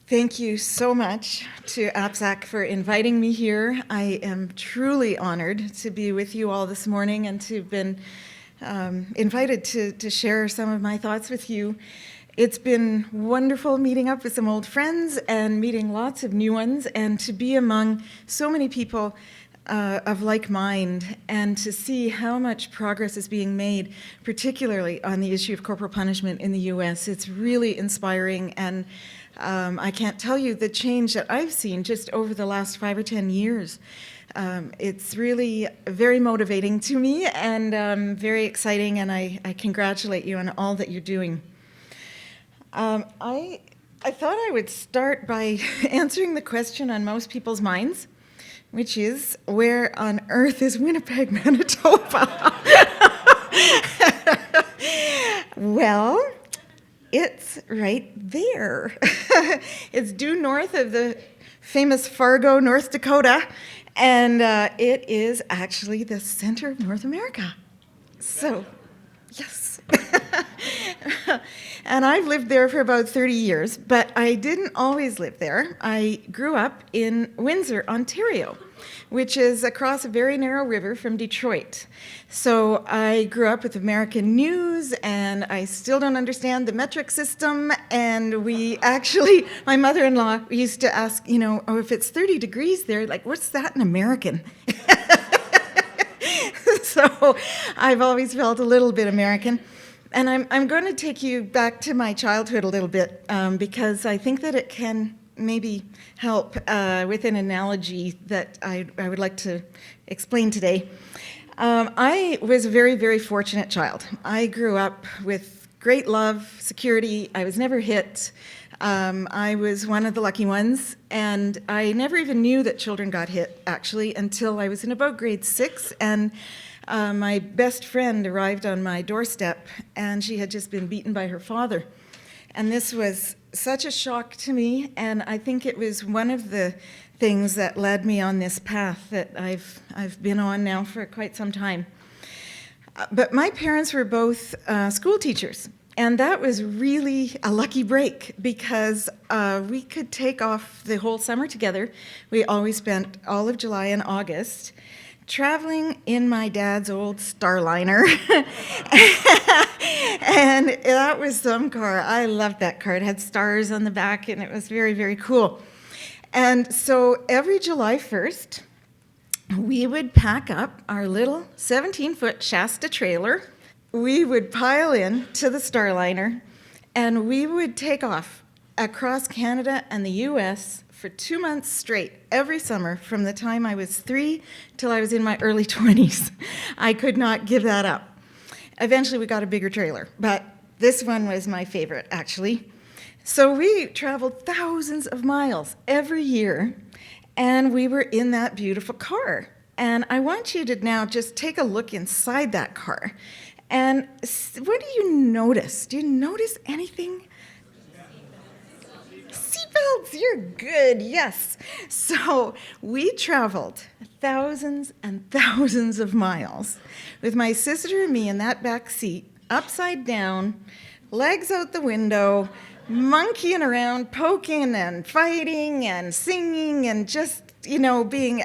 Thank you so much to APSAC for inviting me here. I am truly honored to be with you all this morning and to have been invited to share some of my thoughts with you. It's been wonderful meeting up with some old friends and meeting lots of new ones, and to be among so many people of like mind, and to see how much progress is being made, particularly on the issue of corporal punishment in the US. It's really inspiring, and I can't tell you the change that I've seen just over the last 5 or 10 years. It's really very motivating to me and very exciting, and I congratulate you on all that you're doing. I thought I would start by answering the question on most people's minds, which is, where on earth is Winnipeg, Manitoba? Well, it's right there. It's due north of the famous Fargo, North Dakota, and it is actually the center of North America. So, yes. And I've lived there for about 30 years, but I didn't always live there. I grew up in Windsor, Ontario, which is across a very narrow river from Detroit. So I grew up with American news, and I still don't understand the metric system. And we actually, my mother-in-law used to ask, oh, if it's 30 degrees there, like, what's that in American? So I've always felt a little bit American. And I'm going to take you back to my childhood a little bit, because I think that it can maybe help with an analogy that I would like to explain today. I was a very, very fortunate child. I grew up with great love, security. I was never hit. I was one of the lucky ones, and I never even knew that children got hit, actually, until I was in about grade 6, and my best friend arrived on my doorstep, and she had just been beaten by her father. And this was such a shock to me, and I think it was one of the things that led me on this path that I've been on now for quite some time. But my parents were both school teachers, and that was really a lucky break, because we could take off the whole summer together. We always spent all of July and August traveling in my dad's old Starliner. And that was some car. I loved that car. It had stars on the back, and it was very, very cool. And so every July 1st, we would pack up our little 17-foot Shasta trailer. We would pile in to the Starliner, and we would take off across Canada and the US for 2 months straight, every summer, from the time I was 3 till I was in my early 20s. I could not give that up. Eventually, we got a bigger trailer, but this one was my favorite, actually. So we traveled thousands of miles every year, and we were in that beautiful car. And I want you to now just take a look inside that car. And what do you notice? Do you notice anything? Seatbelts, you're good, yes. So we traveled thousands and thousands of miles with my sister and me in that back seat, upside down, legs out the window, monkeying around, poking and fighting and singing and just, being,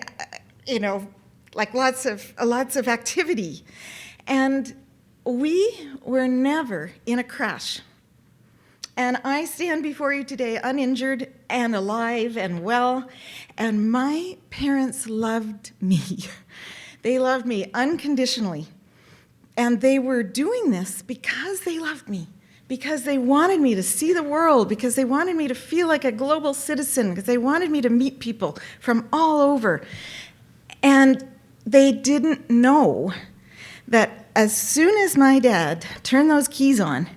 like lots of activity. And we were never in a crash. And I stand before you today uninjured and alive and well, and my parents loved me. They loved me unconditionally. And they were doing this because they loved me, because they wanted me to see the world, because they wanted me to feel like a global citizen, because they wanted me to meet people from all over. And they didn't know that as soon as my dad turned those keys on,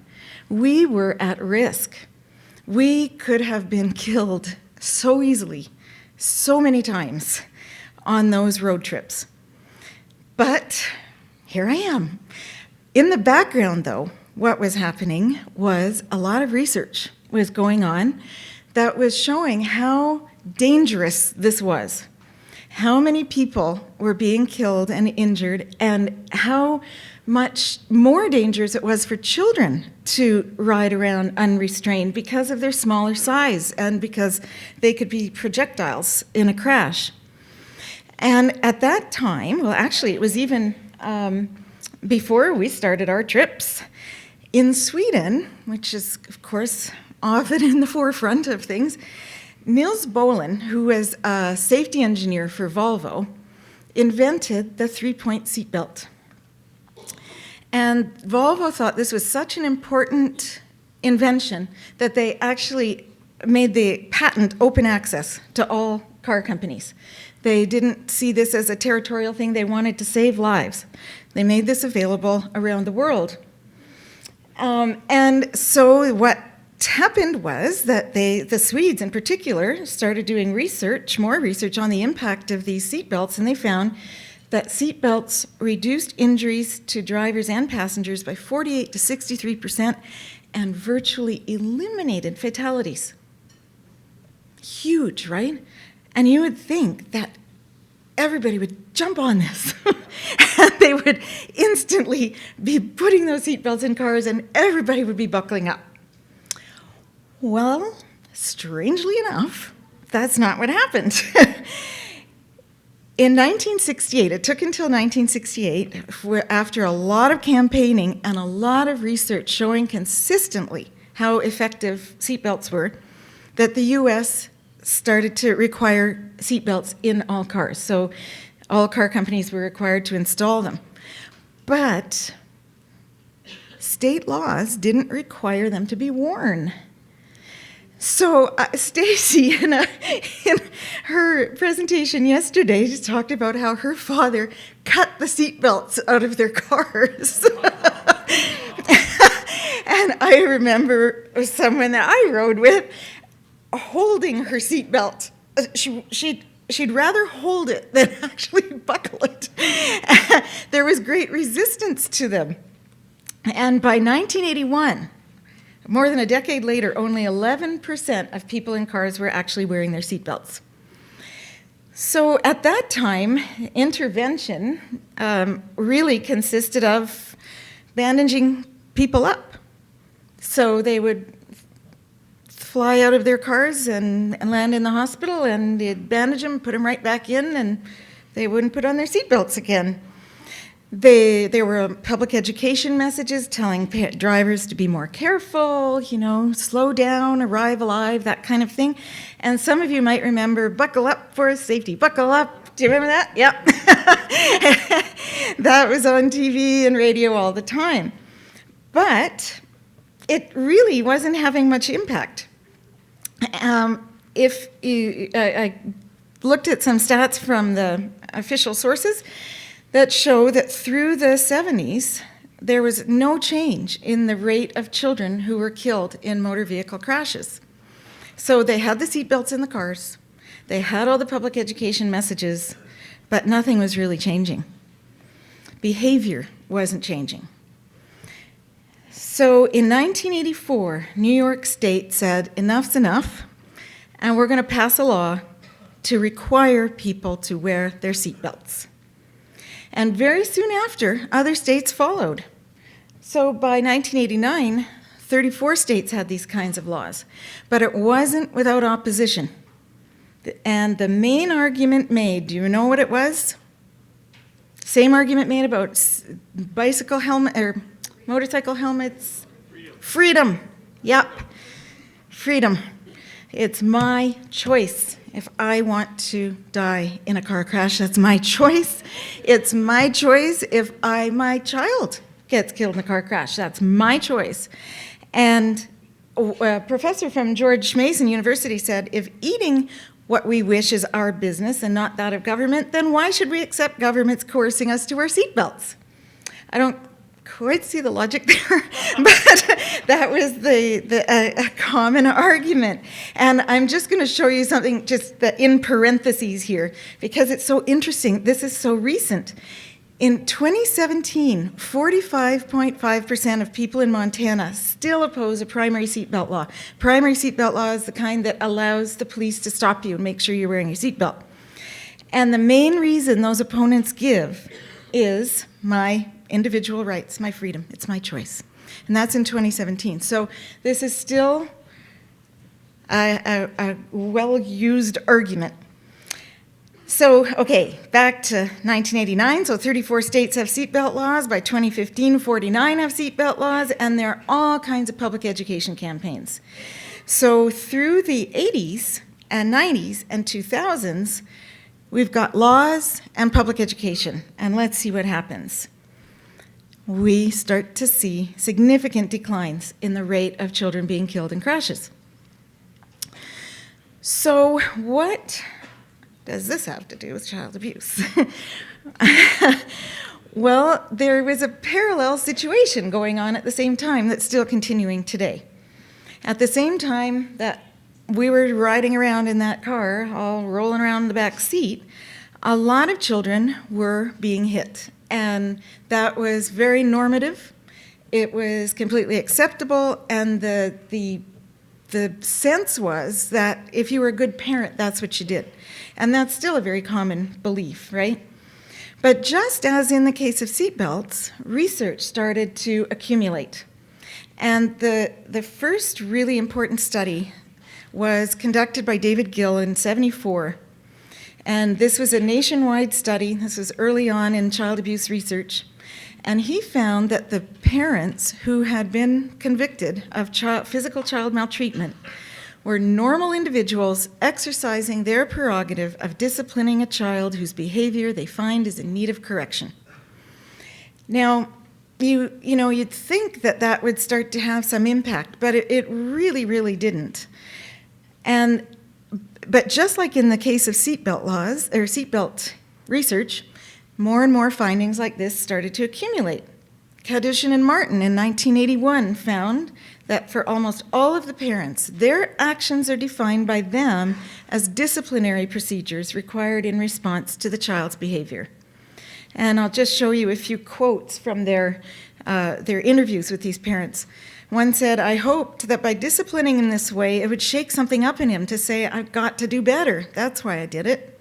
we were at risk. We could have been killed so easily, so many times on those road trips. But here I am. In the background, though, what was happening was a lot of research was going on that was showing how dangerous this was, how many people were being killed and injured, and how much more dangerous it was for children to ride around unrestrained because of their smaller size and because they could be projectiles in a crash. And at that time, well, actually, it was even before we started our trips, in Sweden, which is, of course, often in the forefront of things, Niels Bohlin, who was a safety engineer for Volvo, invented the three-point seatbelt. And Volvo thought this was such an important invention that they actually made the patent open access to all car companies. They didn't see this as a territorial thing. They wanted to save lives. They made this available around the world. And so what happened was that the Swedes in particular started doing more research on the impact of these seatbelts, and they found that seatbelts reduced injuries to drivers and passengers by 48 to 63% and virtually eliminated fatalities. Huge, right? And you would think that everybody would jump on this. And they would instantly be putting those seatbelts in cars and everybody would be buckling up. Well, strangely enough, that's not what happened. In 1968, it took until 1968, after a lot of campaigning and a lot of research showing consistently how effective seatbelts were, that the US started to require seatbelts in all cars. So all car companies were required to install them. But state laws didn't require them to be worn. So Stacy, in her presentation yesterday, just talked about how her father cut the seatbelts out of their cars. And I remember someone that I rode with holding her seatbelt. She'd rather hold it than actually buckle it. There was great resistance to them. And by 1981, more than a decade later, only 11% of people in cars were actually wearing their seatbelts. So at that time, intervention really consisted of bandaging people up. So they would fly out of their cars and land in the hospital, and they'd bandage them, put them right back in, and they wouldn't put on their seatbelts again. There were public education messages telling drivers to be more careful, slow down, arrive alive, that kind of thing. And some of you might remember, buckle up for safety, buckle up. Do you remember that? Yep. That was on TV and radio all the time. But it really wasn't having much impact. I looked at some stats from the official sources that show that through the 70s, there was no change in the rate of children who were killed in motor vehicle crashes. So they had the seatbelts in the cars, they had all the public education messages, but nothing was really changing. Behavior wasn't changing. So in 1984, New York State said, enough's enough, and we're going to pass a law to require people to wear their seatbelts. And very soon after, other states followed. So by 1989, 34 states had these kinds of laws. But it wasn't without opposition. And the main argument made, do you know what it was? Same argument made about bicycle helmet or motorcycle helmets. Freedom. Yep. Freedom. It's my choice. If I want to die in a car crash, that's my choice. It's my choice if my child gets killed in a car crash. That's my choice. And a professor from George Mason University said, if eating what we wish is our business and not that of government, then why should we accept governments coercing us to wear seatbelts? I don't quite see the logic there, but that was a common argument. And I'm just going to show you something just in parentheses here, because it's so interesting. This is so recent. In 2017, 45.5% of people in Montana still oppose a primary seatbelt law. Primary seatbelt law is the kind that allows the police to stop you and make sure you're wearing your seatbelt. And the main reason those opponents give is my individual rights, my freedom. It's my choice. And that's in 2017. So this is still a well-used argument. So, okay, back to 1989. So 34 states have seatbelt laws. By 2015, 49 have seatbelt laws, and there are all kinds of public education campaigns. So through the 80s and 90s and 2000s, we've got laws and public education, and let's see what happens. We start to see significant declines in the rate of children being killed in crashes. So what does this have to do with child abuse? Well, there was a parallel situation going on at the same time that's still continuing today. At the same time that we were riding around in that car, all rolling around in the back seat, a lot of children were being hit. And that was very normative. It was completely acceptable, and the sense was that if you were a good parent, that's what you did. And that's still a very common belief, right? But just as in the case of seatbelts, research started to accumulate. And the first really important study was conducted by David Gill in '74. And this was a nationwide study. This was early on in child abuse research. And he found that the parents who had been convicted of physical child maltreatment were normal individuals exercising their prerogative of disciplining a child whose behavior they find is in need of correction. Now, you'd think that that would start to have some impact, but it really, really didn't. But just like in the case of seatbelt laws, or seatbelt research, more and more findings like this started to accumulate. Kadushin and Martin in 1981 found that for almost all of the parents, their actions are defined by them as disciplinary procedures required in response to the child's behavior. And I'll just show you a few quotes from their interviews with these parents. One said, "I hoped that by disciplining in this way, it would shake something up in him to say, I've got to do better. That's why I did it.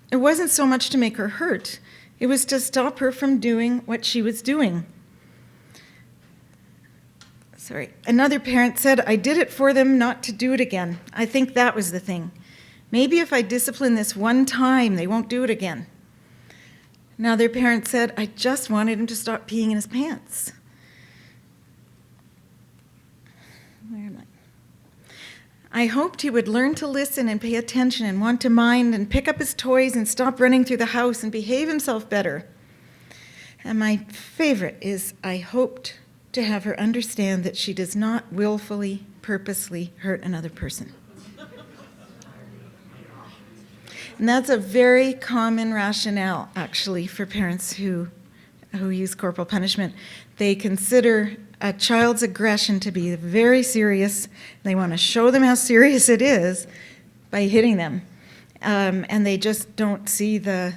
It wasn't so much to make her hurt. It was to stop her from doing what she was doing." Another parent said, "I did it for them not to do it again. I think that was the thing. Maybe if I discipline this one time, they won't do it again." Another parent said, "I just wanted him to stop peeing in his pants." Where am I? "I hoped he would learn to listen and pay attention and want to mind and pick up his toys and stop running through the house and behave himself better." And my favorite is, "I hoped to have her understand that she does not willfully, purposely hurt another person." And that's a very common rationale, actually, for parents who use corporal punishment. They consider a child's aggression to be very serious. They want to show them how serious it is by hitting them. And they just don't see the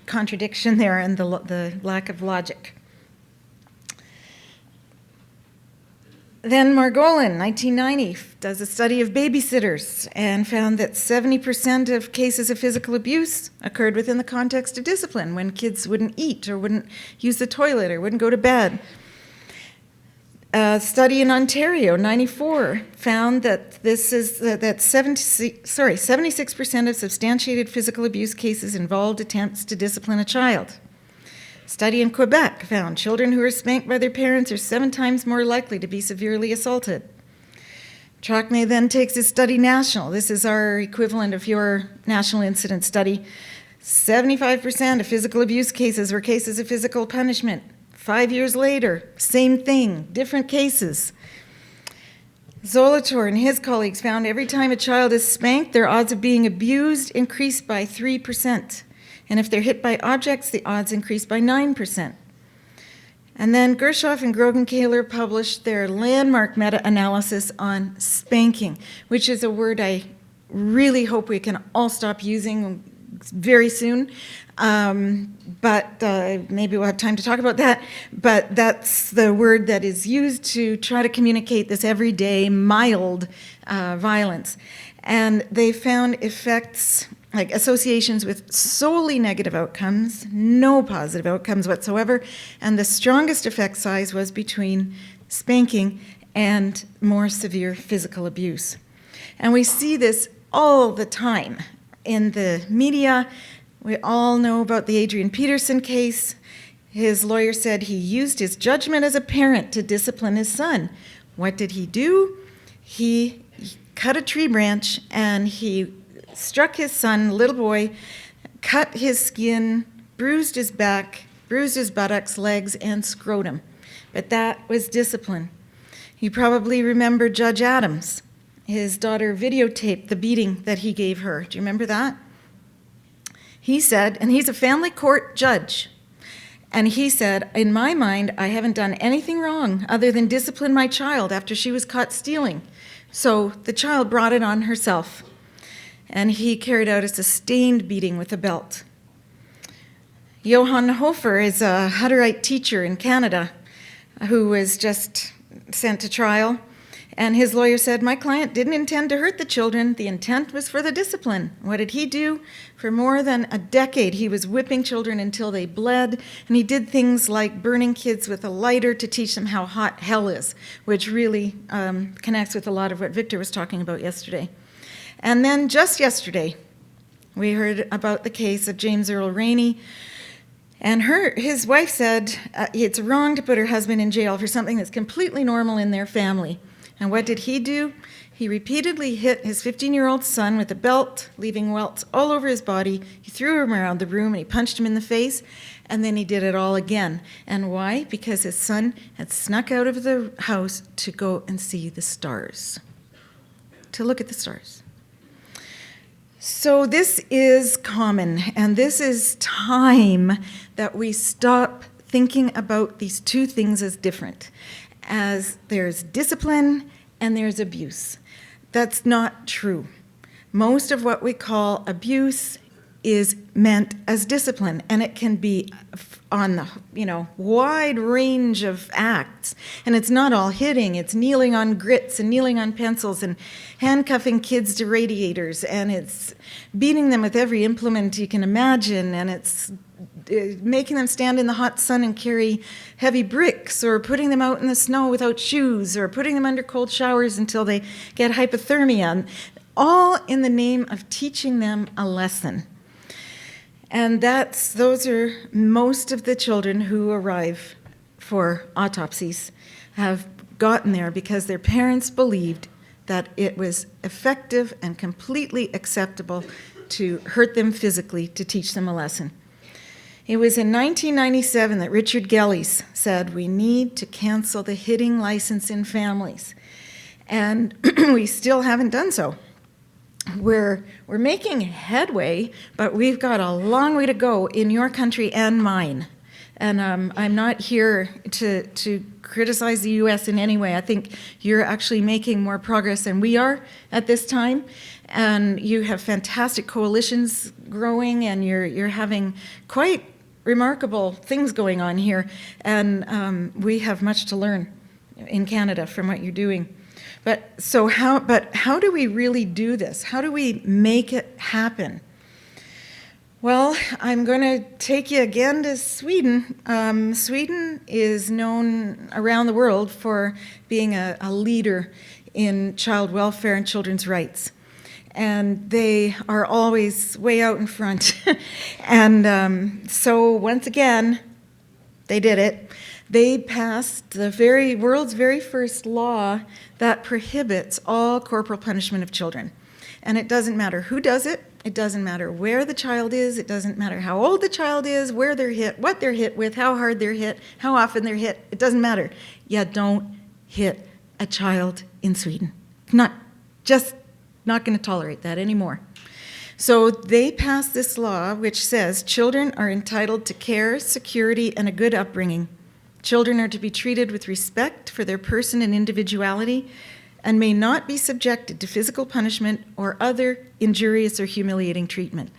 contradiction there and the lack of logic. Then Margolin, 1990, does a study of babysitters and found that 70% of cases of physical abuse occurred within the context of discipline, when kids wouldn't eat or wouldn't use the toilet or wouldn't go to bed. A study in Ontario, 94, found that 76% of substantiated physical abuse cases involved attempts to discipline a child. Study in Quebec found children who are spanked by their parents are 7 times more likely to be severely assaulted. Tracme then takes his study national. This is our equivalent of your national incident study. 75% of physical abuse cases were cases of physical punishment. 5 years later, same thing, different cases. Zolator and his colleagues found every time a child is spanked, their odds of being abused increase by 3%. And if they're hit by objects, the odds increase by 9%. And then Gershoff and Grogan-Kahler published their landmark meta-analysis on spanking, which is a word I really hope we can all stop using very soon. But maybe we'll have time to talk about that. But that's the word that is used to try to communicate this everyday mild violence. And they found effects like associations with solely negative outcomes, no positive outcomes whatsoever, and the strongest effect size was between spanking and more severe physical abuse. And we see this all the time in the media. We all know about the Adrian Peterson case. His lawyer said he used his judgment as a parent to discipline his son. What did he do? He cut a tree branch and he struck his son, little boy, cut his skin, bruised his back, bruised his buttocks, legs, and scrotum. But that was discipline. You probably remember Judge Adams. His daughter videotaped the beating that he gave her. Do you remember that? He said, and he's a family court judge, and he said, in my mind, I haven't done anything wrong other than discipline my child after she was caught stealing. So the child brought it on herself, and he carried out a sustained beating with a belt. Johan Hofer is a Hutterite teacher in Canada who was just sent to trial. And his lawyer said, my client didn't intend to hurt the children. The intent was for the discipline. What did he do? For more than a decade, he was whipping children until they bled. And he did things like burning kids with a lighter to teach them how hot hell is, which really connects with a lot of what Victor was talking about yesterday. And then just yesterday, we heard about the case of James Earl Rainey. And his wife said it's wrong to put her husband in jail for something that's completely normal in their family. And what did he do? He repeatedly hit his 15-year-old son with a belt, leaving welts all over his body. He threw him around the room and he punched him in the face, and then he did it all again. And why? Because his son had snuck out of the house to go and see the stars, to look at the stars. So this is common, and this is time that we stop thinking about these two things as different. As there's discipline and there's abuse. That's not true. Most of what we call abuse is meant as discipline, and it can be on the wide range of acts. And it's not all hitting. It's kneeling on grits and kneeling on pencils and handcuffing kids to radiators, and it's beating them with every implement you can imagine, and it's making them stand in the hot sun and carry heavy bricks, or putting them out in the snow without shoes, or putting them under cold showers until they get hypothermia, all in the name of teaching them a lesson. And those are most of the children who arrive for autopsies have gotten there because their parents believed that it was effective and completely acceptable to hurt them physically to teach them a lesson. It was in 1997 that Richard Gelles said, we need to cancel the hitting license in families. And we still haven't done so. We're making headway, but we've got a long way to go in your country and mine. And I'm not here to criticize the U.S. in any way. I think you're actually making more progress than we are at this time. And you have fantastic coalitions growing, and you're having quite remarkable things going on here, and we have much to learn in Canada from what you're doing. But how do we really do this? How do we make it happen? Well, I'm going to take you again to Sweden. Sweden is known around the world for being a leader in child welfare and children's rights. And they are always way out in front. And so once again, they did it. They passed the world's very first law that prohibits all corporal punishment of children. And it doesn't matter who does it. It doesn't matter where the child is. It doesn't matter how old the child is, where they're hit, what they're hit with, how hard they're hit, how often they're hit. It doesn't matter. You don't hit a child in Sweden. Not going to tolerate that anymore. So they passed this law which says children are entitled to care, security, and a good upbringing. Children are to be treated with respect for their person and individuality and may not be subjected to physical punishment or other injurious or humiliating treatment.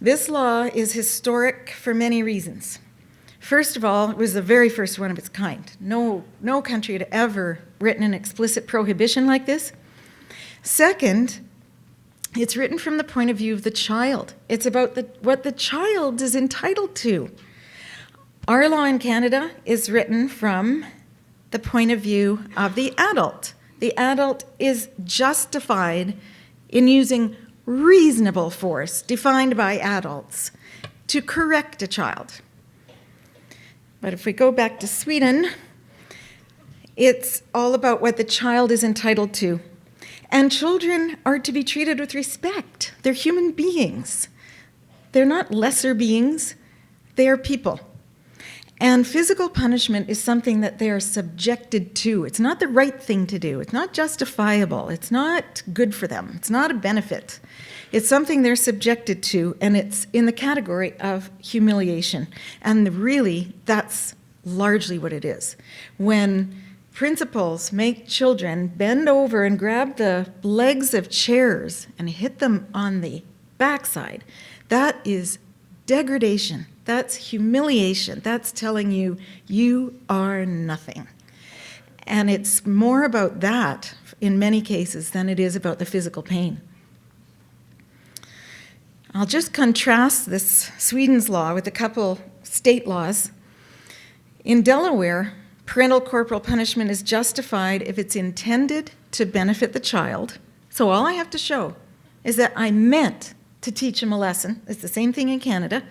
This law is historic for many reasons. First of all, it was the very first one of its kind. No country had ever written an explicit prohibition like this. Second, It's written from the point of view of the child. It's about what the child is entitled to. Our law in Canada is written from the point of view of the adult. The adult is justified in using reasonable force, defined by adults, to correct a child. But if we go back to Sweden, it's all about what the child is entitled to. And children are to be treated with respect. They're human beings. They're not lesser beings. They are people. And physical punishment is something that they are subjected to. It's not the right thing to do. It's not justifiable. It's not good for them. It's not a benefit. It's something they're subjected to, and it's in the category of humiliation. And really, that's largely what it is. When principals make children bend over and grab the legs of chairs and hit them on the backside, that is degradation. That's humiliation. That's telling you, you are nothing. And it's more about that in many cases than it is about the physical pain. I'll just contrast this Sweden's law with a couple state laws. In Delaware, parental corporal punishment is justified if it's intended to benefit the child. So all I have to show is that I meant to teach him a lesson. It's the same thing in Canada.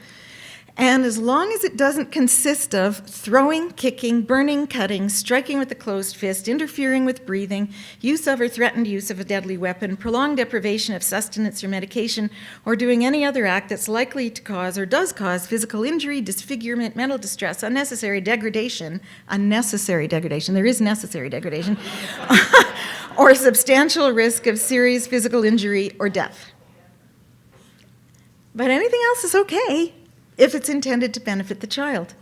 And as long as it doesn't consist of throwing, kicking, burning, cutting, striking with a closed fist, interfering with breathing, use of or threatened use of a deadly weapon, prolonged deprivation of sustenance or medication, or doing any other act that's likely to cause or does cause physical injury, disfigurement, mental distress, unnecessary degradation, there is necessary degradation, or substantial risk of serious physical injury or death. But anything else is okay if it's intended to benefit the child.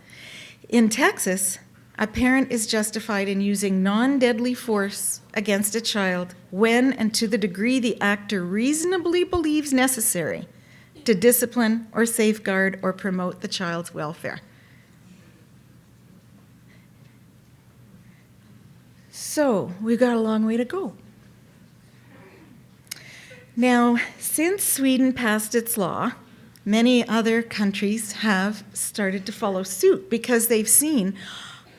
In Texas, a parent is justified in using non-deadly force against a child when and to the degree the actor reasonably believes necessary to discipline or safeguard or promote the child's welfare. So, we've got a long way to go. Now, since Sweden passed its law, many other countries have started to follow suit because they've seen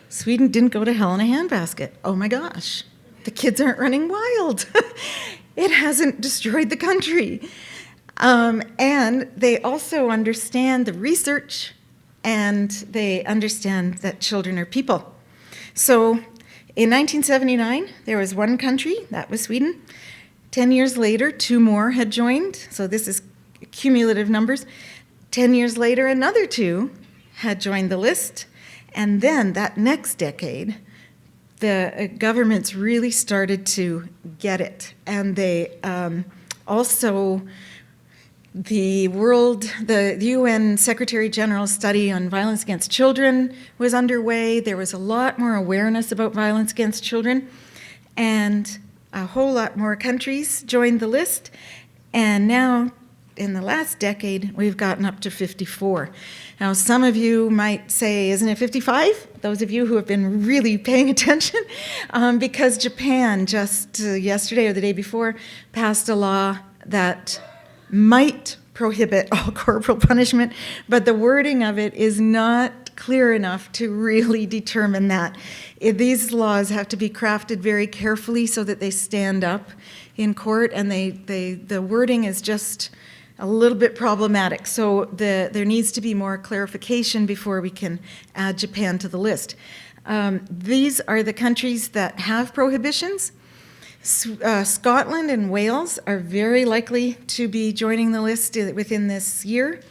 Sweden didn't go to hell in a handbasket. Oh my gosh, the kids aren't running wild. It hasn't destroyed the country. And they also understand the research, and they understand that children are people. So in 1979, there was one country, that was Sweden. 10 years later, 2 more had joined, so this is cumulative numbers. 10 years later, another 2 had joined the list. And then that next decade, the governments really started to get it. And they also, the UN Secretary General's study on violence against children was underway. There was a lot more awareness about violence against children. And a whole lot more countries joined the list. And now, in the last decade, we've gotten up to 54. Now, some of you might say, isn't it 55? Those of you who have been really paying attention, because Japan just yesterday or the day before passed a law that might prohibit all corporal punishment, but the wording of it is not clear enough to really determine that. These laws have to be crafted very carefully so that they stand up in court, and the wording is just a little bit problematic. So there needs to be more clarification before we can add Japan to the list. These are the countries that have prohibitions. Scotland and Wales are very likely to be joining the list within this year.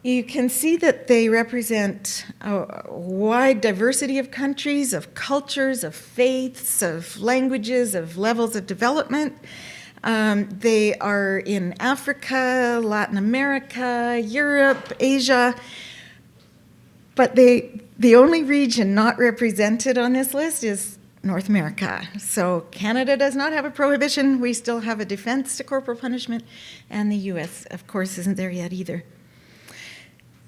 You can see that they represent a wide diversity of countries, of cultures, of faiths, of languages, of levels of development. They are in Africa, Latin America, Europe, Asia, but the only region not represented on this list is North America. So Canada does not have a prohibition. We still have a defense to corporal punishment, and the US, of course, isn't there yet either.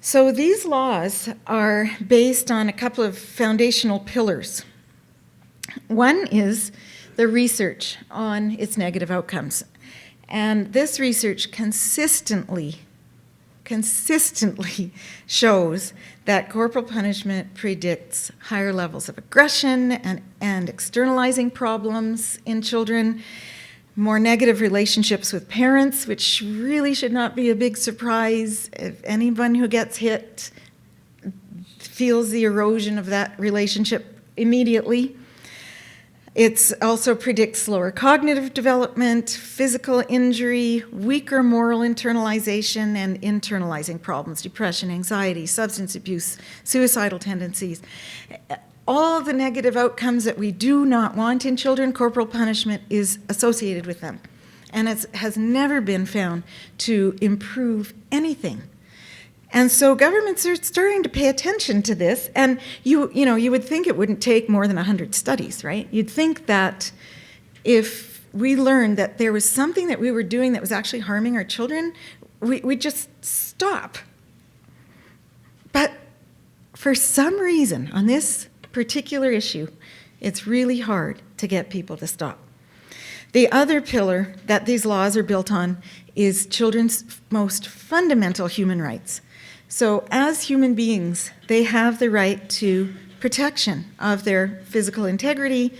So these laws are based on a couple of foundational pillars. One is the research on its negative outcomes. And this research consistently shows that corporal punishment predicts higher levels of aggression and externalizing problems in children, more negative relationships with parents, which really should not be a big surprise. If anyone who gets hit feels the erosion of that relationship immediately. It also predicts slower cognitive development, physical injury, weaker moral internalization, and internalizing problems, depression, anxiety, substance abuse, suicidal tendencies. All the negative outcomes that we do not want in children, corporal punishment is associated with them. And it has never been found to improve anything. And so governments are starting to pay attention to this. And you would think it wouldn't take more than 100 studies, right? You'd think that if we learned that there was something that we were doing that was actually harming our children, we'd just stop. But for some reason, on this particular issue, it's really hard to get people to stop. The other pillar that these laws are built on is children's most fundamental human rights. So as human beings, they have the right to protection of their physical integrity,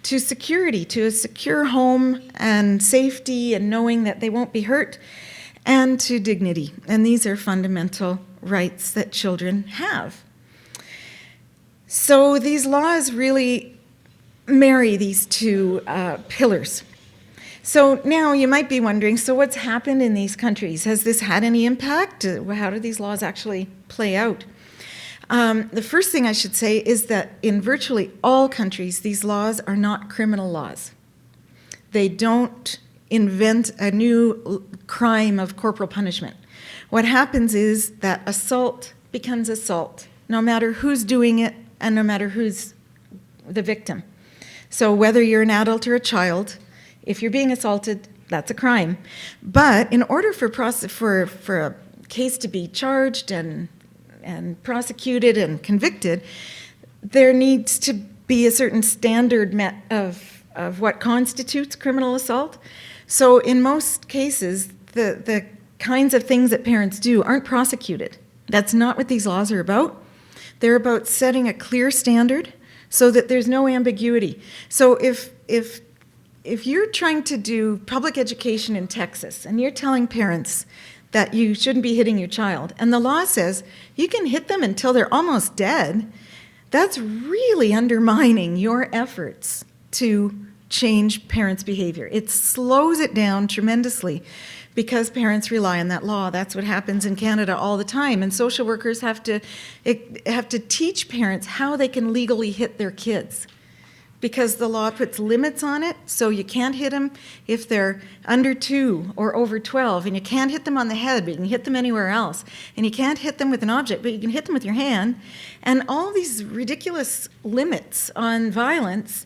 to security, to a secure home and safety and knowing that they won't be hurt, and to dignity. And these are fundamental rights that children have. So these laws really marry these two pillars. So now you might be wondering, so what's happened in these countries? Has this had any impact? How do these laws actually play out? The first thing I should say is that in virtually all countries, these laws are not criminal laws. They don't invent a new crime of corporal punishment. What happens is that assault becomes assault, no matter who's doing it, and no matter who's the victim. So whether you're an adult or a child, if you're being assaulted, that's a crime. But in order for a case to be charged and prosecuted and convicted, there needs to be a certain standard met of what constitutes criminal assault. So in most cases, the kinds of things that parents do aren't prosecuted. That's not what these laws are about. They're about setting a clear standard so that there's no ambiguity. So if you're trying to do public education in Texas and you're telling parents that you shouldn't be hitting your child, and the law says you can hit them until they're almost dead, that's really undermining your efforts to change parents' behavior. It slows it down tremendously because parents rely on that law. That's what happens in Canada all the time. And social workers have to teach parents how they can legally hit their kids because the law puts limits on it. So you can't hit them if they're under 2 or over 12. And you can't hit them on the head, but you can hit them anywhere else. And you can't hit them with an object, but you can hit them with your hand. And all these ridiculous limits on violence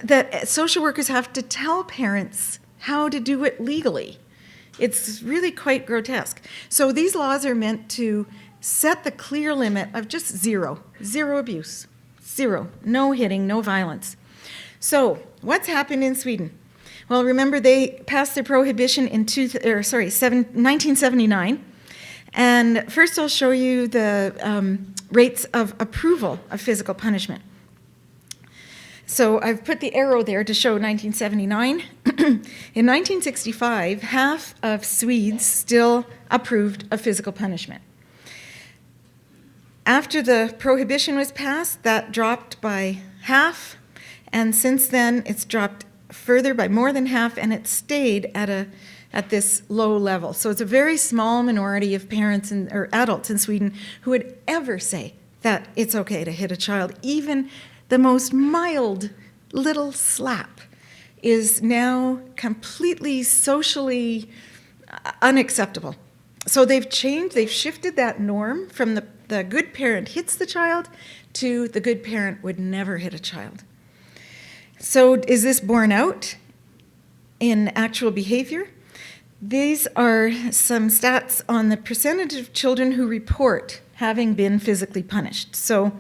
that social workers have to tell parents how to do it legally. It's really quite grotesque. So these laws are meant to set the clear limit of just zero abuse, zero, no hitting, no violence. So what's happened in Sweden? Well, remember they passed their prohibition in 1979. And first I'll show you the rates of approval of physical punishment. So I've put the arrow there to show 1979. In 1965, half of Swedes still approved of physical punishment. After the prohibition was passed, that dropped by half, and since then it's dropped further by more than half, and it stayed at this low level. So it's a very small minority of parents or adults in Sweden who would ever say that it's okay to hit a child. Even the most mild little slap is now completely socially unacceptable. So they've shifted that norm from the good parent hits the child to the good parent would never hit a child. So is this borne out in actual behavior? These are some stats on the percentage of children who report having been physically punished. So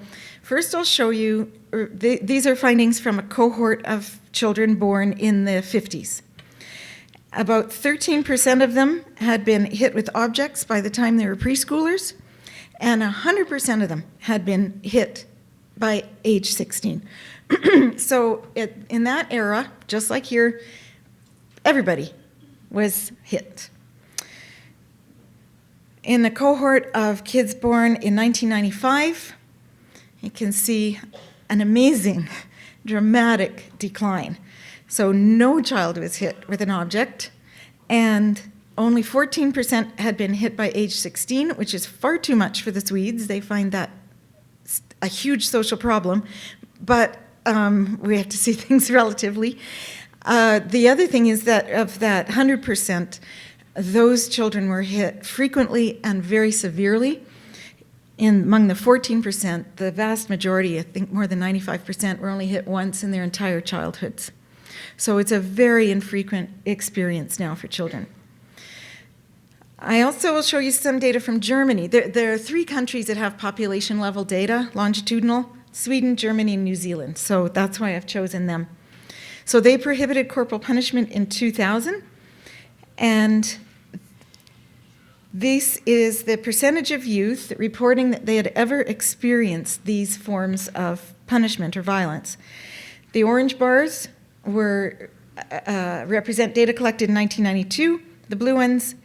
first I'll show you, these are findings from a cohort of children born in the 50s. About 13% of them had been hit with objects by the time they were preschoolers, and 100% of them had been hit by age 16. So in that era, just like here, everybody was hit. In the cohort of kids born in 1995, you can see an amazing, dramatic decline. So no child was hit with an object, and only 14% had been hit by age 16, which is far too much for the Swedes. They find that a huge social problem, but we have to see things relatively. The other thing is that of that 100%, those children were hit frequently and very severely. Among the 14%, the vast majority, I think more than 95%, were only hit once in their entire childhoods. So it's a very infrequent experience now for children. I also will show you some data from Germany. There are 3 countries that have population level data, longitudinal: Sweden, Germany, and New Zealand. So that's why I've chosen them. So they prohibited corporal punishment in 2000. And this is the percentage of youth reporting that they had ever experienced these forms of punishment or violence. The orange bars represent data collected in 1992. The blue ones,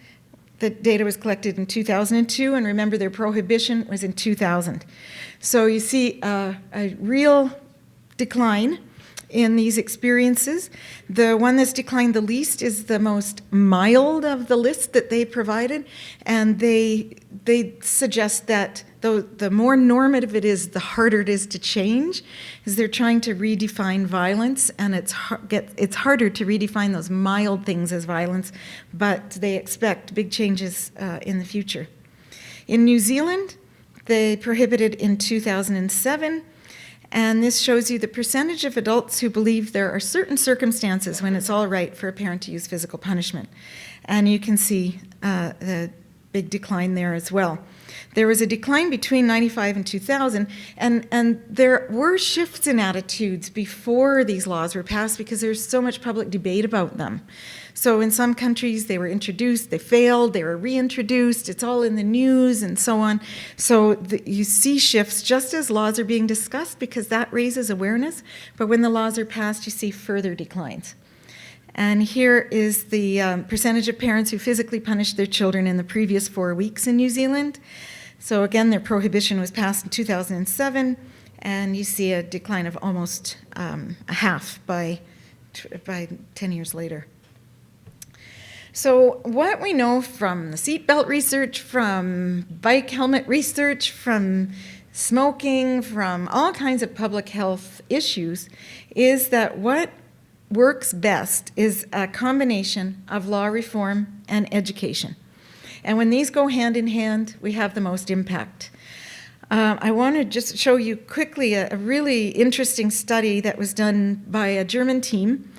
the data was collected in 2002, and remember their prohibition was in 2000. So you see a real decline in these experiences. The one that's declined the least is the most mild of the list that they provided, and they suggest that the more normative it is, the harder it is to change, is they're trying to redefine violence, and it's harder to redefine those mild things as violence, but they expect big changes in the future. In New Zealand, they prohibited in 2007, and this shows you the percentage of adults who believe there are certain circumstances when it's all right for a parent to use physical punishment. And you can see the big decline there as well. There was a decline between 95 and 2000, and there were shifts in attitudes before these laws were passed because there's so much public debate about them. So in some countries they were introduced, they failed, they were reintroduced, it's all in the news and so on. So you see shifts just as laws are being discussed because that raises awareness, but when the laws are passed you see further declines. And here is the percentage of parents who physically punished their children in the previous 4 weeks in New Zealand. So again, their prohibition was passed in 2007, and you see a decline of almost a half by 10 years later. So what we know from the seatbelt research, from bike helmet research, from smoking, from all kinds of public health issues, is that what works best is a combination of law reform and education. And when these go hand in hand, we have the most impact. I want to just show you quickly a really interesting study that was done by a German team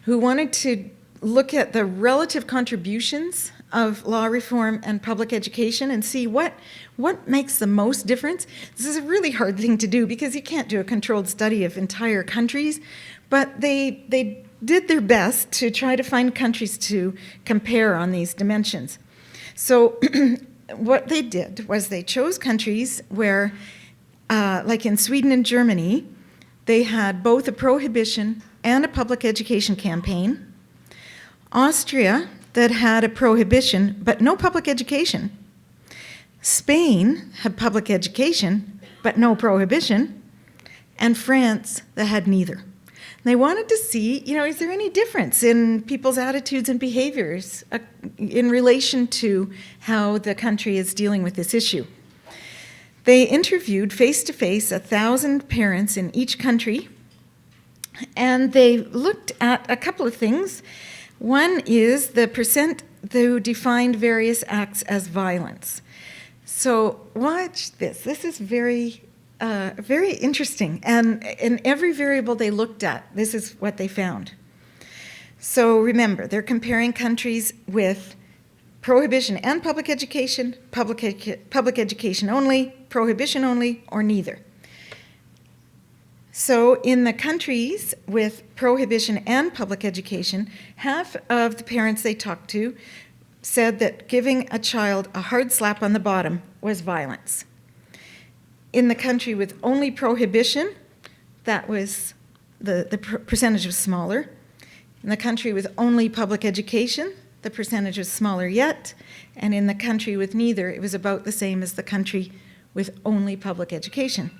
who wanted to look at the relative contributions of law reform and public education and see what makes the most difference. This is a really hard thing to do because you can't do a controlled study of entire countries, but they did their best to try to find countries to compare on these dimensions. So what they did was they chose countries where, like in Sweden and Germany, they had both a prohibition and a public education campaign. Austria, that had a prohibition but no public education. Spain had public education but no prohibition. And France, that had neither. They wanted to see, is there any difference in people's attitudes and behaviors in relation to how the country is dealing with this issue? They interviewed face-to-face 1,000 parents in each country, and they looked at a couple of things. One is the percent who defined various acts as violence. So watch this. This is very interesting. And in every variable they looked at, this is what they found. So remember, they're comparing countries with prohibition and public education, public education only, prohibition only, or neither. So in the countries with prohibition and public education, half of the parents they talked to said that giving a child a hard slap on the bottom was violence. In the country with only prohibition, that was the percentage was smaller. In the country with only public education, the percentage was smaller yet. And in the country with neither, it was about the same as the country with only public education.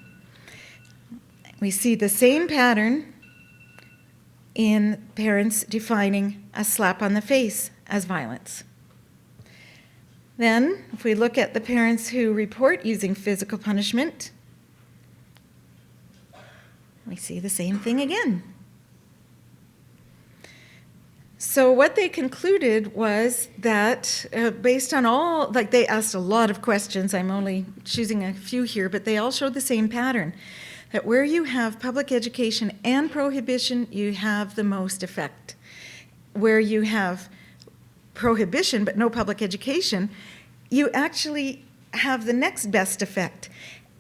We see the same pattern in parents defining a slap on the face as violence. Then, if we look at the parents who report using physical punishment, we see the same thing again. So what they concluded was that based on all, like they asked a lot of questions, I'm only choosing a few here, but they all showed the same pattern, that where you have public education and prohibition, you have the most effect. Where you have prohibition but no public education, you actually have the next best effect.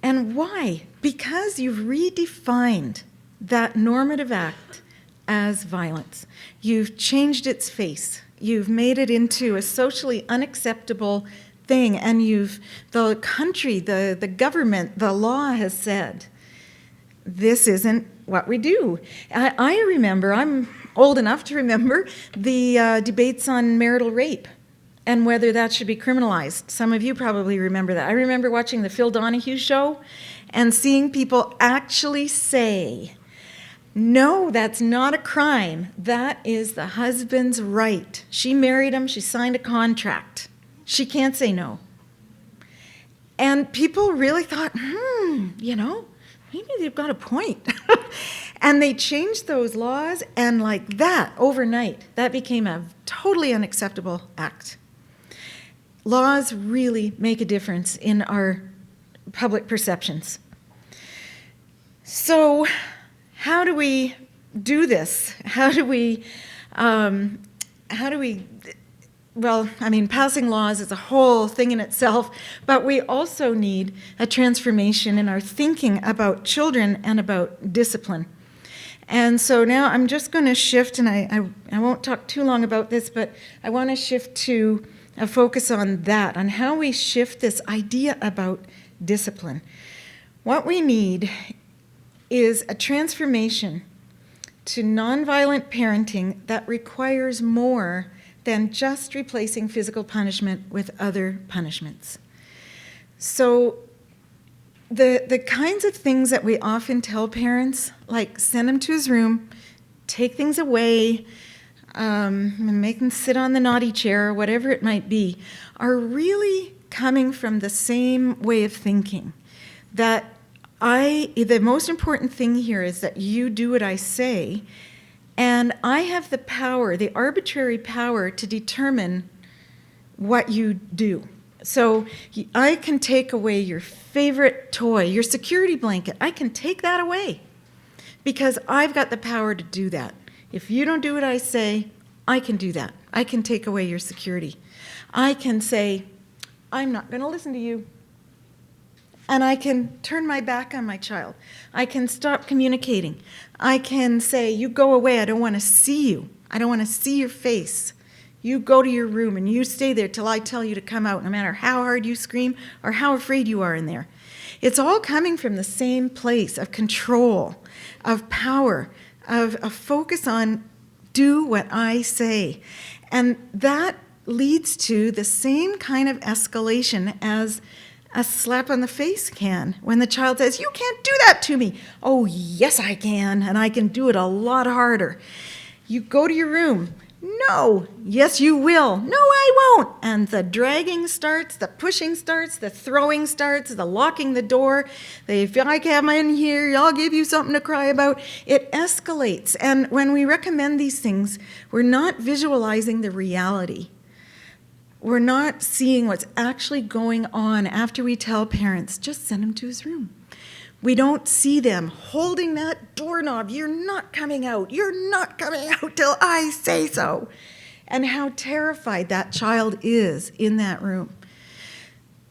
And why? Because you've redefined that normative act as violence. You've changed its face. You've made it into a socially unacceptable thing, and the country, the government, the law has said, this isn't what we do. I remember, I'm old enough to remember, the debates on marital rape and whether that should be criminalized. Some of you probably remember that. I remember watching the Phil Donahue show and seeing people actually say, no, that's not a crime. That is the husband's right. She married him. She signed a contract. She can't say no. And people really thought, maybe they've got a point. And they changed those laws, and like that, overnight, that became a totally unacceptable act. Laws really make a difference in our public perceptions. So how do we do this? Passing laws is a whole thing in itself, but we also need a transformation in our thinking about children and about discipline. And so now I'm just going to shift, and I won't talk too long about this, but I want to shift to a focus on that, on how we shift this idea about discipline. What we need is a transformation to nonviolent parenting that requires more than just replacing physical punishment with other punishments. So the kinds of things that we often tell parents, like send him to his room, take things away, make them sit on the naughty chair, whatever it might be, are really coming from the same way of thinking. That the most important thing here is that you do what I say, and I have the power, the arbitrary power, to determine what you do. So I can take away your favorite toy, your security blanket. I can take that away because I've got the power to do that. If you don't do what I say, I can do that. I can take away your security. I can say, I'm not going to listen to you. And I can turn my back on my child. I can stop communicating. I can say, you go away, I don't want to see you. I don't want to see your face. You go to your room and you stay there till I tell you to come out, no matter how hard you scream or how afraid you are in there. It's all coming from the same place of control, of power, of a focus on do what I say. And that leads to the same kind of escalation as a slap on the face can. When the child says, you can't do that to me. Oh, yes, I can, and I can do it a lot harder. You go to your room. No. Yes, you will. No, I won't. And the dragging starts, the pushing starts, the throwing starts, the locking the door. If I come in here, I'll give you something to cry about. It escalates. And when we recommend these things, we're not visualizing the reality. We're not seeing what's actually going on after we tell parents, just send him to his room. We don't see them holding that doorknob. You're not coming out. You're not coming out till I say so. And how terrified that child is in that room.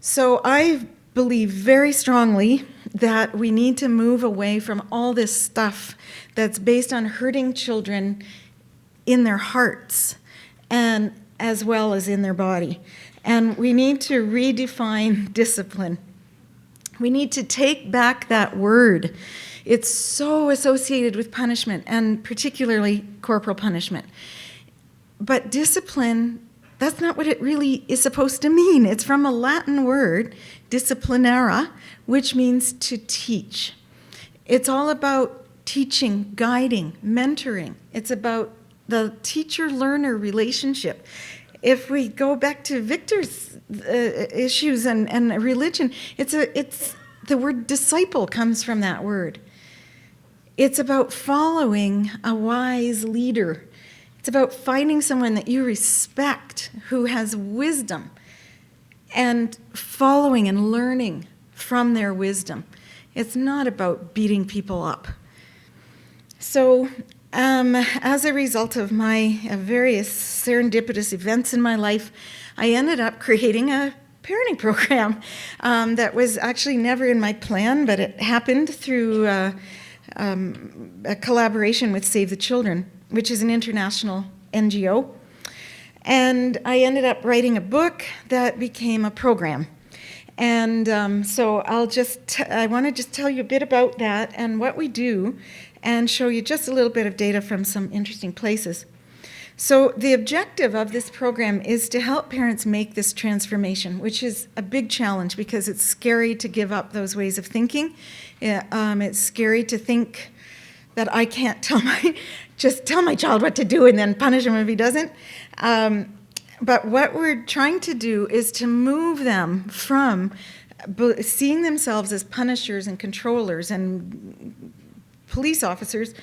So I believe very strongly that we need to move away from all this stuff that's based on hurting children in their hearts and as well as in their body. And we need to redefine discipline. We need to take back that word. It's so associated with punishment, and particularly corporal punishment. But discipline, that's not what it really is supposed to mean. It's from a Latin word, disciplinara, which means to teach. It's all about teaching, guiding, mentoring. It's about the teacher-learner relationship. If we go back to Victor's issues and religion, it's the word disciple comes from that word. It's about following a wise leader. It's about finding someone that you respect, who has wisdom, and following and learning from their wisdom. It's not about beating people up. So, as a result of my various serendipitous events in my life, I ended up creating a parenting program that was actually never in my plan, but it happened through a collaboration with Save the Children, which is an international NGO. And I ended up writing a book that became a program. And so I want to just tell you a bit about that and what we do, and show you just a little bit of data from some interesting places. So the objective of this program is to help parents make this transformation, which is a big challenge because it's scary to give up those ways of thinking. It's scary to think that I can't just tell my child what to do and then punish him if he doesn't. But what we're trying to do is to move them from seeing themselves as punishers and controllers and police officers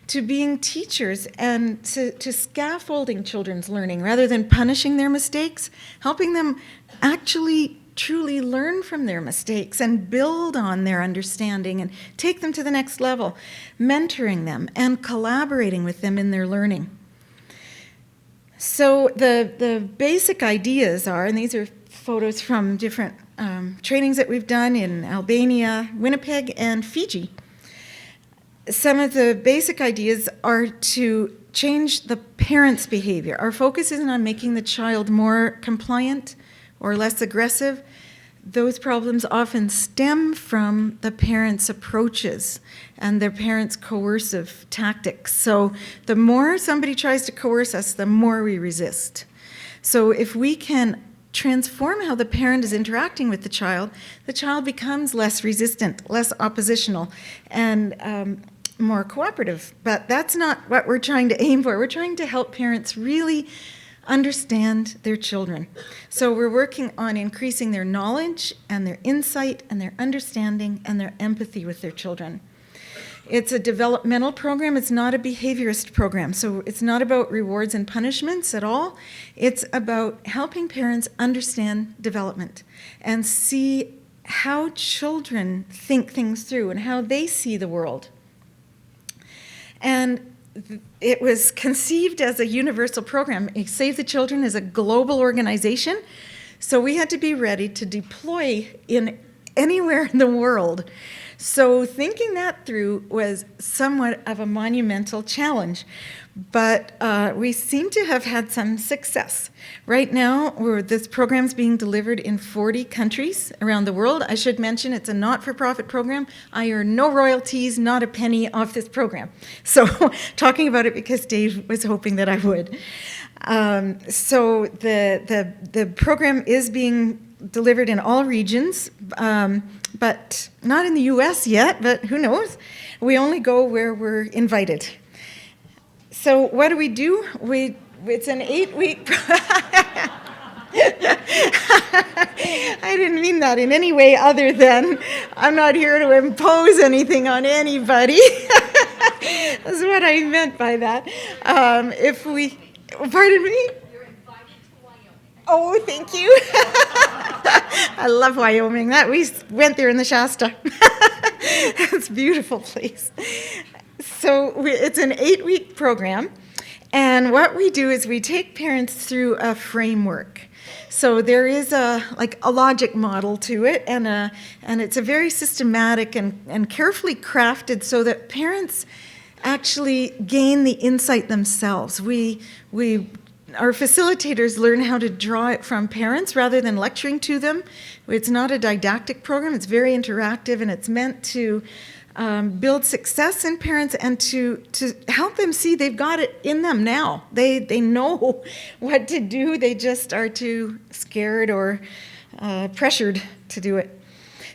to being teachers and to scaffolding children's learning rather than punishing their mistakes, helping them actually truly learn from their mistakes and build on their understanding and take them to the next level, mentoring them and collaborating with them in their learning. So the basic ideas are, and these are photos from different trainings that we've done in Albania, Winnipeg, and Fiji. Some of the basic ideas are to change the parent's behavior. Our focus isn't on making the child more compliant or less aggressive. Those problems often stem from the parents' approaches and their parents' coercive tactics. So the more somebody tries to coerce us, the more we resist. So if we can transform how the parent is interacting with the child becomes less resistant, less oppositional, and more cooperative. But that's not what we're trying to aim for. We're trying to help parents really understand their children. So we're working on increasing their knowledge and their insight and their understanding and their empathy with their children. It's a developmental program. It's not a behaviorist program. So it's not about rewards and punishments at all. It's about helping parents understand development and see how children think things through and how they see the world. And it was conceived as a universal program. Save the Children is a global organization, so we had to be ready to deploy in anywhere in the world. So thinking that through was somewhat of a monumental challenge, but we seem to have had some success. Right now, this program's being delivered in 40 countries around the world. I should mention it's a not-for-profit program. I earn no royalties, not a penny off this program. So talking about it because Dave was hoping that I would. So the program is being delivered in all regions, but not in the US yet, but who knows? We only go where we're invited. So what do? It's an 8-week... I didn't mean that in any way other than I'm not here to impose anything on anybody. That's what I meant by that. Pardon me? You're invited to Wyoming. Oh, thank you. I love Wyoming. We went there in the Shasta. It's a beautiful place. So it's an 8-week program. And what we do is we take parents through a framework. So there is a logic model to it, and it's a very systematic and carefully crafted so that parents actually gain the insight themselves. Our facilitators learn how to draw it from parents rather than lecturing to them. It's not a didactic program. It's very interactive, and it's meant to build success in parents and to help them see they've got it in them now. They know what to do. They just are too scared or pressured to do it.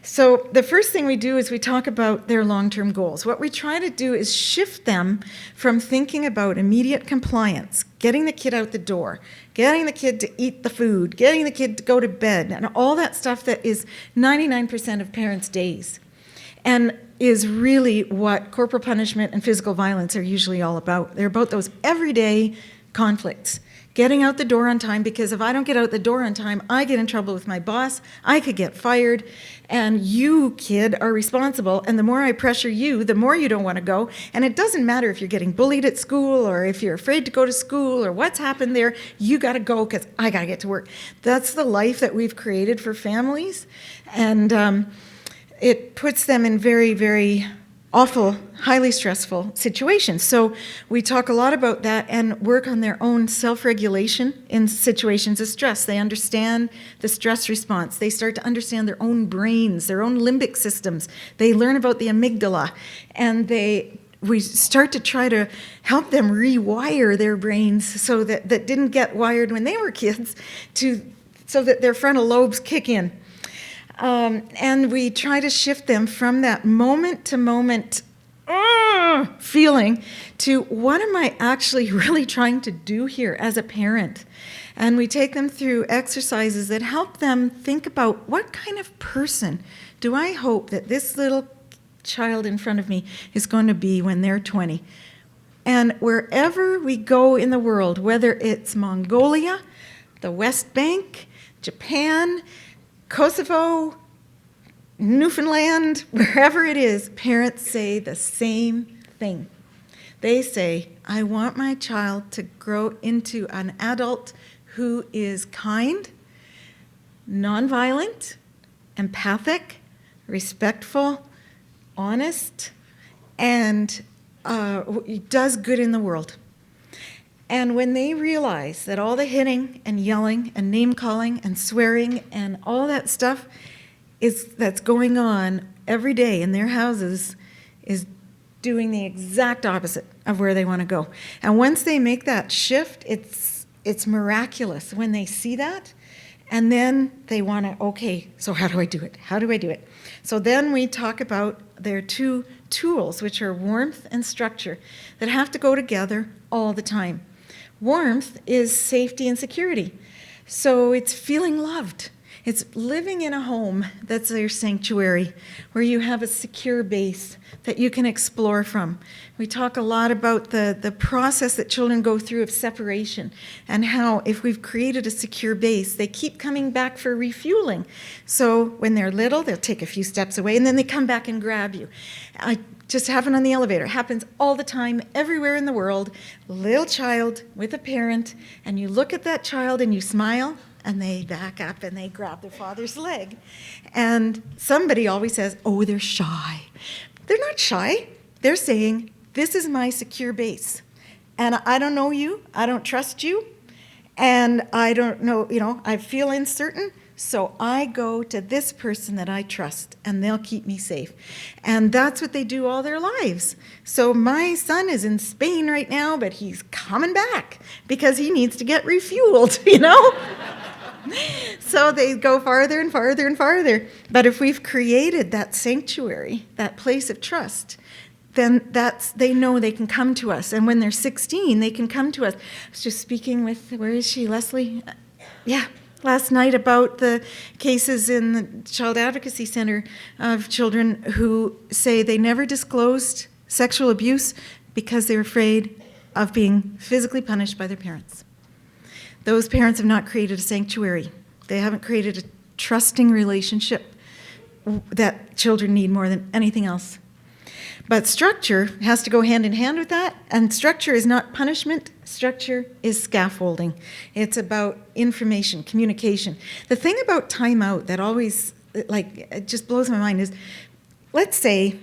So the first thing we do is we talk about their long-term goals. What we try to do is shift them from thinking about immediate compliance, getting the kid out the door, getting the kid to eat the food, getting the kid to go to bed, and all that stuff that is 99% of parents' days, and is really what corporal punishment and physical violence are usually all about. They're about those everyday conflicts. Getting out the door on time, because if I don't get out the door on time, I get in trouble with my boss, I could get fired, and you, kid, are responsible, and the more I pressure you, the more you don't want to go, and it doesn't matter if you're getting bullied at school or if you're afraid to go to school or what's happened there, you got to go because I got to get to work. That's the life that we've created for families, and it puts them in very, very awful, highly stressful situations. So we talk a lot about that and work on their own self-regulation in situations of stress. They understand the stress response. They start to understand their own brains, their own limbic systems. They learn about the amygdala, and we start to try to help them rewire their brains so that didn't get wired when they were kids, so that their frontal lobes kick in. And we try to shift them from that moment-to-moment feeling to what am I actually really trying to do here as a parent? And we take them through exercises that help them think about what kind of person do I hope that this little child in front of me is going to be when they're 20. And wherever we go in the world, whether it's Mongolia, the West Bank, Japan, Kosovo, Newfoundland, wherever it is, parents say the same thing. They say, I want my child to grow into an adult who is kind, nonviolent, empathic, respectful, honest, and does good in the world. And when they realize that all the hitting and yelling and name-calling and swearing and all that stuff that's going on every day in their houses is doing the exact opposite of where they want to go. And once they make that shift, it's miraculous when they see that. And then they want to, okay, so how do I do it? How do I do it? So then we talk about their two tools, which are warmth and structure, that have to go together all the time. Warmth is safety and security. So it's feeling loved. It's living in a home that's your sanctuary, where you have a secure base that you can explore from. We talk a lot about the process that children go through of separation, and how if we've created a secure base, they keep coming back for refueling. So when they're little, they'll take a few steps away, and then they come back and grab you. Just happened on the elevator. It happens all the time, everywhere in the world. Little child with a parent, and you look at that child and you smile, and they back up and they grab their father's leg. And somebody always says, oh, they're shy. They're not shy. They're saying, this is my secure base. And I don't know you, I don't trust you, and I don't know, I feel uncertain. So I go to this person that I trust, and they'll keep me safe. And that's what they do all their lives. So my son is in Spain right now, but he's coming back because he needs to get refueled, So they go farther and farther and farther. But if we've created that sanctuary, that place of trust, then they know they can come to us. And when they're 16, they can come to us. I was just speaking with, where is she, Leslie? Yeah. Last night about the cases in the Child Advocacy Center of children who say they never disclosed sexual abuse because they're afraid of being physically punished by their parents. Those parents have not created a sanctuary. They haven't created a trusting relationship that children need more than anything else. But structure has to go hand in hand with that, and structure is not punishment, Structure is scaffolding. It's about information, communication. The thing about timeout that always, it just blows my mind is, let's say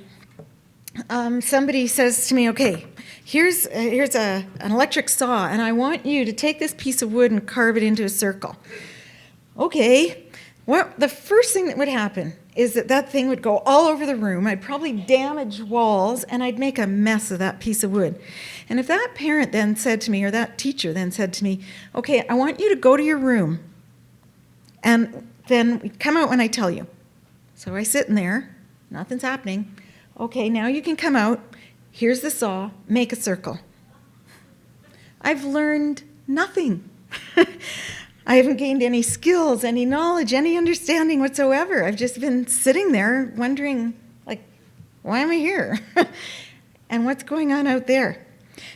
somebody says to me, okay, here's an electric saw, and I want you to take this piece of wood and carve it into a circle. Okay, well, the first thing that would happen is that thing would go all over the room. I'd probably damage walls, and I'd make a mess of that piece of wood. And if that parent then said to me, or that teacher then said to me, okay, I want you to go to your room, and then come out when I tell you. So I sit in there, nothing's happening. Okay, now you can come out. Here's the saw, make a circle. I've learned nothing. I haven't gained any skills, any knowledge, any understanding whatsoever. I've just been sitting there wondering, why am I here? And what's going on out there?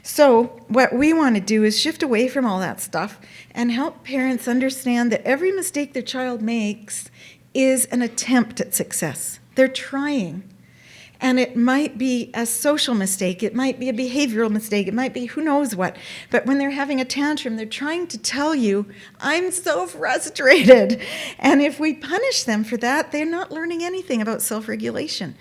So what we want to do is shift away from all that stuff and help parents understand that every mistake their child makes is an attempt at success. They're trying. And it might be a social mistake, it might be a behavioral mistake, it might be who knows what. But when they're having a tantrum, they're trying to tell you, I'm so frustrated. And if we punish them for that, they're not learning anything about self-regulation.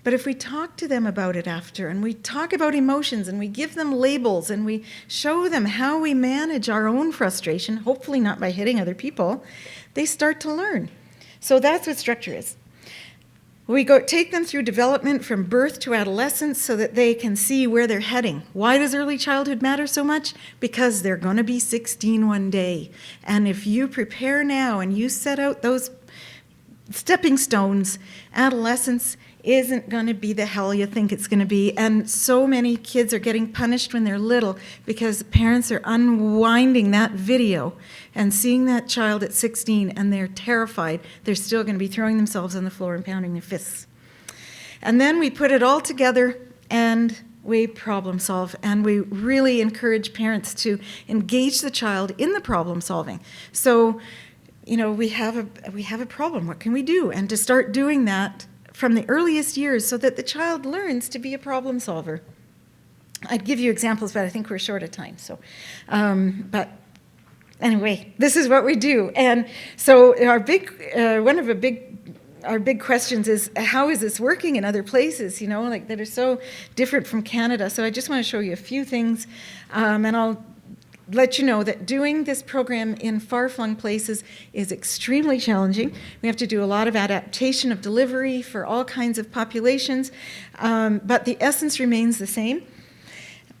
But if we talk to them about it after, and we talk about emotions, and we give them labels, and we show them how we manage our own frustration, hopefully not by hitting other people, they start to learn. So that's what structure is. We take them through development from birth to adolescence so that they can see where they're heading. Why does early childhood matter so much? Because they're going to be 16 one day. And if you prepare now and you set out those stepping stones, adolescence isn't going to be the hell you think it's going to be. And so many kids are getting punished when they're little because parents are unwinding that video and seeing that child at 16 and they're terrified. They're still going to be throwing themselves on the floor and pounding their fists. And then we put it all together and we problem solve, and we really encourage parents to engage the child in the problem solving. So, we have a problem. What can we do? And to start doing that from the earliest years so that the child learns to be a problem solver. I'd give you examples, but I think we're short of time. So, but anyway, this is what we do. And so our big questions is, how is this working in other places, that are so different from Canada? So I just want to show you a few things, and I'll let you know that doing this program in far-flung places is extremely challenging. We have to do a lot of adaptation of delivery for all kinds of populations, but the essence remains the same.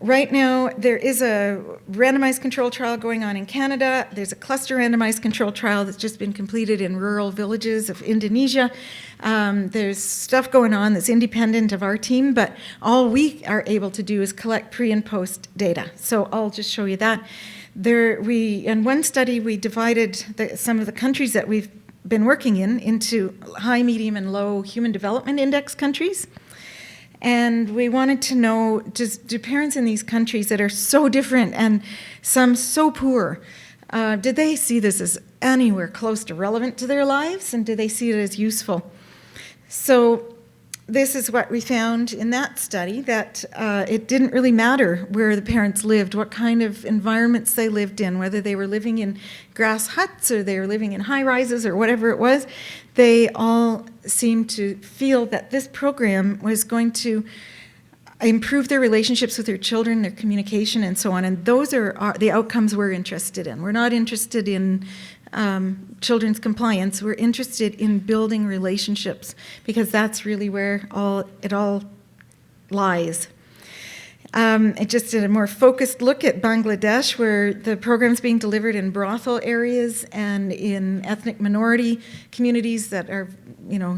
Right now, there is a randomized control trial going on in Canada. There's a cluster randomized control trial that's just been completed in rural villages of Indonesia. There's stuff going on that's independent of our team, but all we are able to do is collect pre and post data. So I'll just show you that. In one study, we divided some of the countries that we've been working in into high, medium, and low human development index countries. And we wanted to know, do parents in these countries that are so different and some so poor, did they see this as anywhere close to relevant to their lives, and do they see it as useful? So this is what we found in that study, that it didn't really matter where the parents lived, what kind of environments they lived in, whether they were living in grass huts or they were living in high-rises or whatever it was. They all seemed to feel that this program was going to improve their relationships with their children, their communication, and so on. And those are the outcomes we're interested in. We're not interested in children's compliance. We're interested in building relationships, because that's really where it all lies. It just did a more focused look at Bangladesh, where the program's being delivered in brothel areas and in ethnic minority communities that are,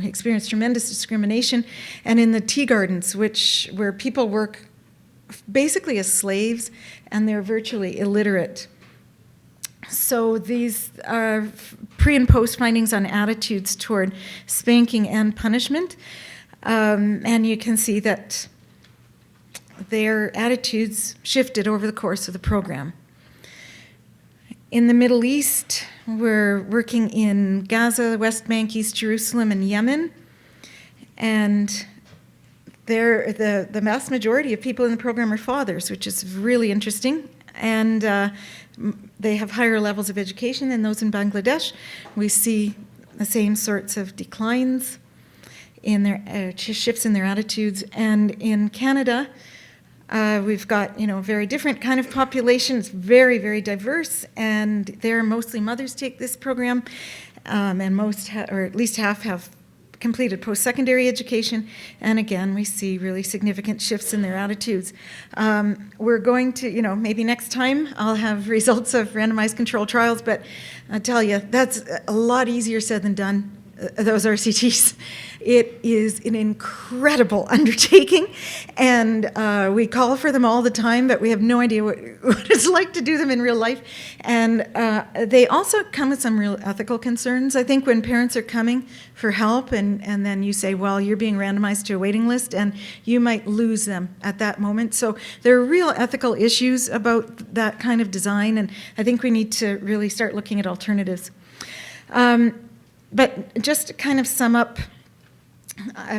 experience tremendous discrimination, and in the tea gardens, where people work basically as slaves and they're virtually illiterate. So these are pre and post findings on attitudes toward spanking and punishment, and you can see that their attitudes shifted over the course of the program. In the Middle East, we're working in Gaza, West Bank, East Jerusalem, and Yemen. And the vast majority of people in the program are fathers, which is really interesting. And they have higher levels of education than those in Bangladesh. We see the same sorts of declines in their shifts in their attitudes. And in Canada, we've got, very different kind of population. It's very, very diverse, and there mostly mothers take this program, and most, or at least half, have completed post-secondary education. And again, we see really significant shifts in their attitudes. We're going to, maybe next time I'll have results of randomized controlled trials, but I tell you, that's a lot easier said than done. Those RCTs. It is an incredible undertaking, and we call for them all the time, but we have no idea what it's like to do them in real life. And they also come with some real ethical concerns. I think when parents are coming for help and then you say, well, you're being randomized to a waiting list, and you might lose them at that moment. So there are real ethical issues about that kind of design, and I think we need to really start looking at alternatives. But just to kind of sum up,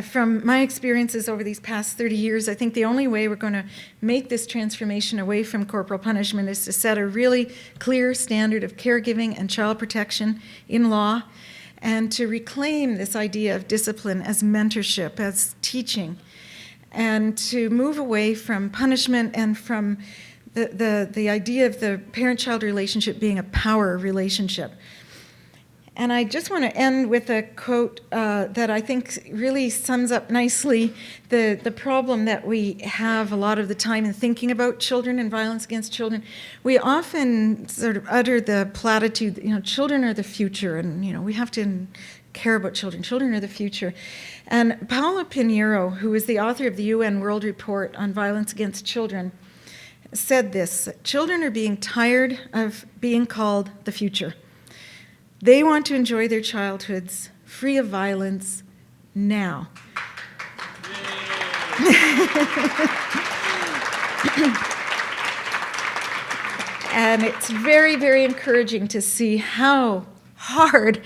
from my experiences over these past 30 years, I think the only way we're going to make this transformation away from corporal punishment is to set a really clear standard of caregiving and child protection in law, and to reclaim this idea of discipline as mentorship, as teaching, and to move away from punishment and from the idea of the parent-child relationship being a power relationship. And I just want to end with a quote that I think really sums up nicely the problem that we have a lot of the time in thinking about children and violence against children. We often sort of utter the platitude, children are the future, and we have to care about children. Children are the future. And Paulo Pinheiro, who is the author of the UN World Report on Violence Against Children, said this: children are being tired of being called the future. They want to enjoy their childhoods free of violence now. And it's very, very encouraging to see how hard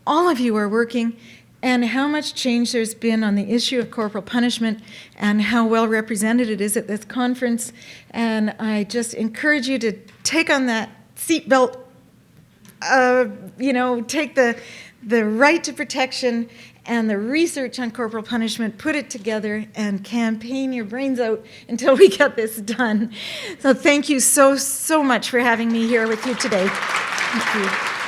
all of you are working and how much change there's been on the issue of corporal punishment and how well represented it is at this conference. And I just encourage you to take on that seatbelt, take the right to protection and the research on corporal punishment, put it together, and campaign your brains out until we get this done. So thank you so much for having me here with you today. Thank you.